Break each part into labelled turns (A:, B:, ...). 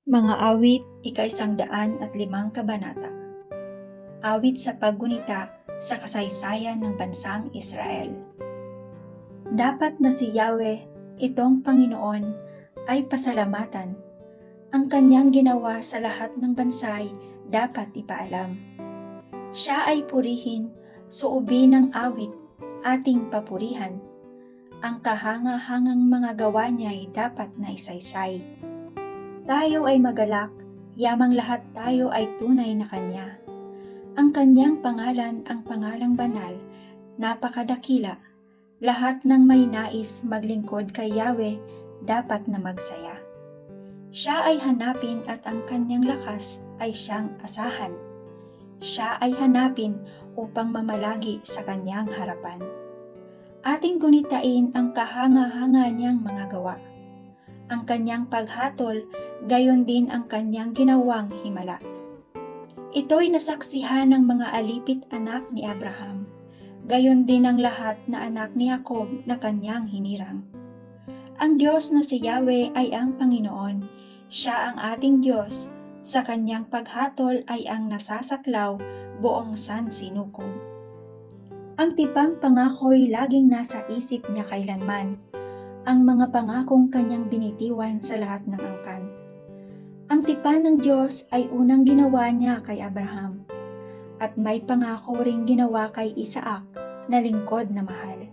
A: Mga awit, ika-105 kabanata. Awit sa paggunita sa kasaysayan ng bansang Israel. Dapat na si Yahweh, itong Panginoon, ay pasalamatan. Ang kanyang ginawa sa lahat ng bansay dapat ipaalam. Siya ay purihin, suubin ng awit, ating papurihan. Ang kahanga-hangang mga gawa niya'y dapat na isaysay. Tayo ay magalak, yamang lahat tayo ay tunay na Kanya. Ang Kanyang pangalan ang pangalang banal, napakadakila. Lahat ng may nais maglingkod kay Yahweh dapat na magsaya. Siya ay hanapin at ang Kanyang lakas ay siyang asahan. Siya ay hanapin upang mamalagi sa Kanyang harapan. Ating gunitain ang kahanga-hanga niyang mga gawa. Ang Kanyang paghatol, gayon din ang Kanyang ginawang himala. Ito'y nasaksihan ng mga alipit anak ni Abraham, gayon din ang lahat na anak ni Jacob na Kanyang hinirang. Ang Diyos na si Yahweh ay ang Panginoon, Siya ang ating Diyos, sa Kanyang paghatol ay ang nasasaklaw buong sansinukob. Ang tipang pangako'y laging nasa isip niya kailanman, ang mga pangakong Kanyang binitiwan sa lahat ng angkan. Ang tipan ng Diyos ay unang ginawa niya kay Abraham, at may pangako ring ginawa kay Isaac na lingkod na mahal.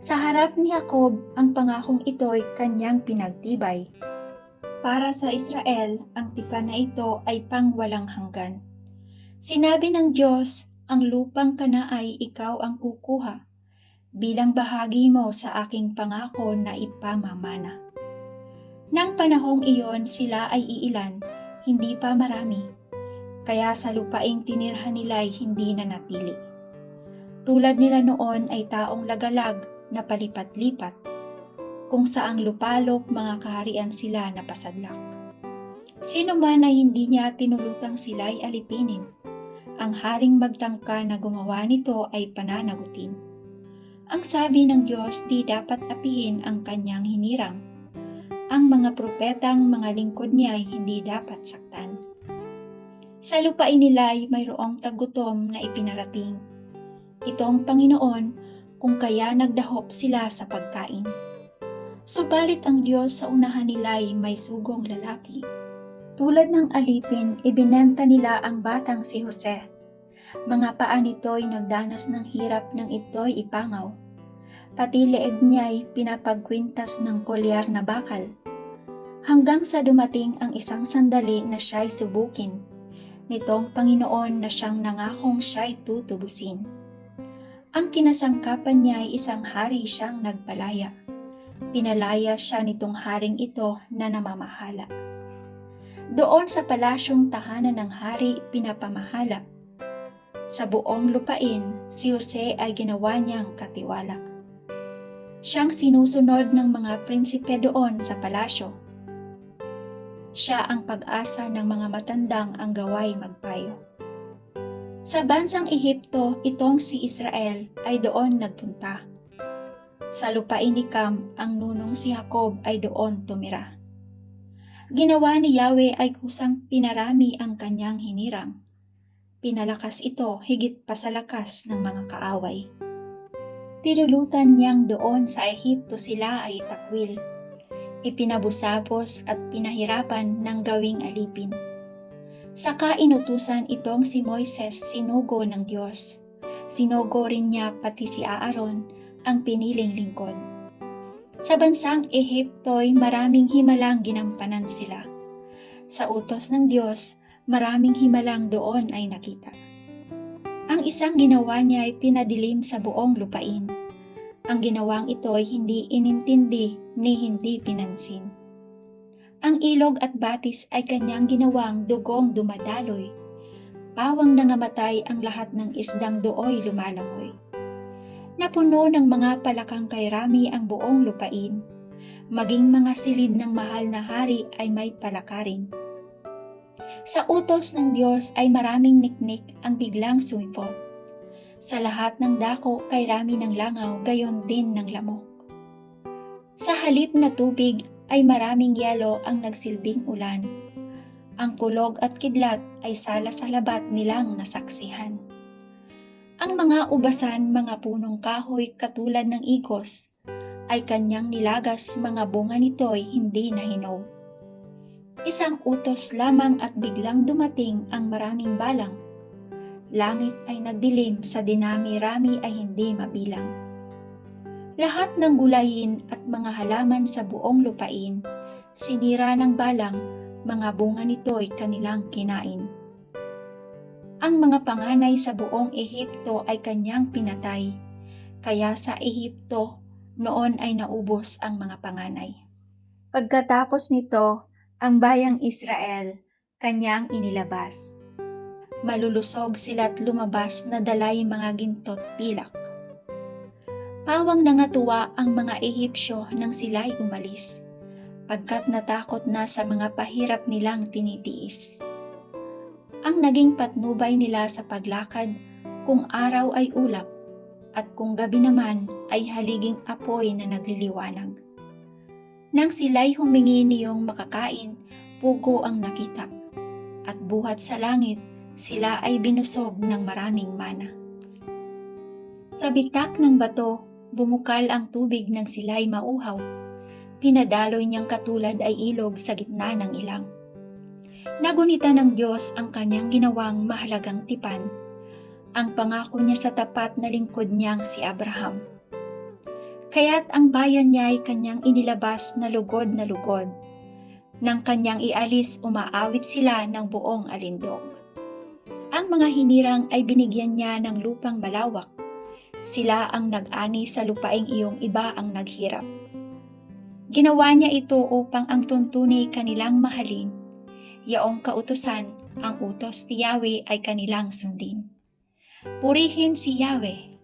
A: Sa harap ni Jacob, ang pangakong ito'y Kanyang pinagtibay. Para sa Israel, ang tipan na ito ay pangwalang hanggan. Sinabi ng Diyos, ang lupang Kanaay ikaw ang kukuha, bilang bahagi mo sa aking pangako na ipamamana. Nang panahong iyon sila ay iilan, hindi pa marami, kaya sa lupaing tinirhan nila'y hindi na natili. Tulad nila noon ay taong lagalag na palipat-lipat, kung saang lupalop mga kaharian sila na pasadlak. Sino man ay hindi niya tinulutang sila'y alipinin, ang haring magtangka na gumawa nito ay pananagutin. Ang sabi ng Diyos di dapat apihin ang Kanyang hinirang. Ang mga propetang mga lingkod niya ay hindi dapat saktan. Sa lupain nila ay mayroong tagutom na ipinarating. Ito ang Panginoon kung kaya nagdahop sila sa pagkain. Subalit ang Diyos sa unahan nila ay may sugong lalaki. Tulad ng alipin, ibinenta nila ang batang si Jose. Mga paa nito'y nagdanas ng hirap nang ito'y ipangaw. Pati leeg niya'y pinapagkwintas ng kolyar na bakal. Hanggang sa dumating ang isang sandali na siya'y subukin, nitong Panginoon na siyang nangakong siya'y tutubusin. Ang kinasangkapan niya ay isang hari siyang nagpalaya. Pinalaya siya nitong haring ito na namamahala. Doon sa palasyong tahanan ng hari pinapamahala. Sa buong lupain, si Jose ay ginawa niyang katiwala. Siyang sinusunod ng mga prinsipe doon sa palasyo. Siya ang pag-asa ng mga matandang ang gaway magpayo. Sa bansang Ehipto, itong si Israel ay doon nagpunta. Sa lupain ni Cam, ang nunong si Jacob ay doon tumira. Ginawa ni Yahweh ay kusang pinarami ang Kanyang hinirang. Pinalakas ito higit pa sa lakas ng mga kaaway. Tinulutan niyang doon sa Ehipto sila ay takwil. Ipinabusapos at pinahirapan ng gawing alipin. Saka inutusan itong si Moises sinugo ng Diyos. Sinugo rin niya pati si Aaron, ang piniling lingkod. Sa bansang Ehipto'y maraming himalang ginampanan sila. Sa utos ng Diyos, maraming himalang doon ay nakita. Ang isang ginawa niya ay pinadilim sa buong lupain. Ang ginawang ito ay hindi inintindi ni hindi pinansin. Ang ilog at batis ay Kanyang ginawang dugong dumadaloy. Pawang nangamatay ang lahat ng isdang dooy lumalangoy. Napuno ng mga palakang kairami ang buong lupain. Maging mga silid ng mahal na hari ay may palakarin. Sa utos ng Diyos ay maraming niknik ang biglang sumipot. Sa lahat ng dako kay rami ng langaw, gayon din ng lamok. Sa halip na tubig ay maraming yelo ang nagsilbing ulan. Ang kulog at kidlat ay sala sa labat nilang nasaksihan. Ang mga ubasan, mga punong kahoy katulad ng igos, ay kanyang nilagas, mga bunga nito'y hindi nahinog. Isang utos lamang at biglang dumating ang maraming balang. Langit ay nagdilim, sa dinami-rami ay hindi mabilang. Lahat ng gulayin at mga halaman sa buong lupain, sinira ng balang, mga bunga nito'y kanilang kinain. Ang mga panganay sa buong Ehipto ay kanyang pinatay, kaya sa Ehipto noon ay naubos ang mga panganay. Pagkatapos nito, ang bayang Israel kanyang inilabas. Malulusog sila't lumabas na dalay mga ginto't pilak. Pawang nangatuwa ang mga Ehipsyo nang sila'y umalis, pagkat natakot na sa mga pahirap nilang tinitiis. Ang naging patnubay nila sa paglakad, kung araw ay ulap, at kung gabi naman ay haliging apoy na nagliliwanag. Nang sila'y humingi niyong makakain, pugo ang nakita, at buhat sa langit, sila ay binusog ng maraming mana. Sa bitak ng bato, bumukal ang tubig nang sila'y mauhaw. Pinadaloy niyang katulad ay ilog sa gitna ng ilang. Nagunita ng Diyos ang kanyang ginawang mahalagang tipan, ang pangako niya sa tapat na lingkod niyang si Abraham. Kaya't ang bayan niya ay kanyang inilabas na lugod. Nang kanyang ialis, umaawit sila ng buong alindog. Ang mga hinirang ay binigyan niya ng lupang malawak. Sila ang nag-ani sa lupaing iyong iba ang naghirap. Ginawa niya ito upang ang tuntuni kanilang mahalin. Yaong kautusan, ang utos ni Yahweh ay kanilang sundin. Purihin si Yahweh,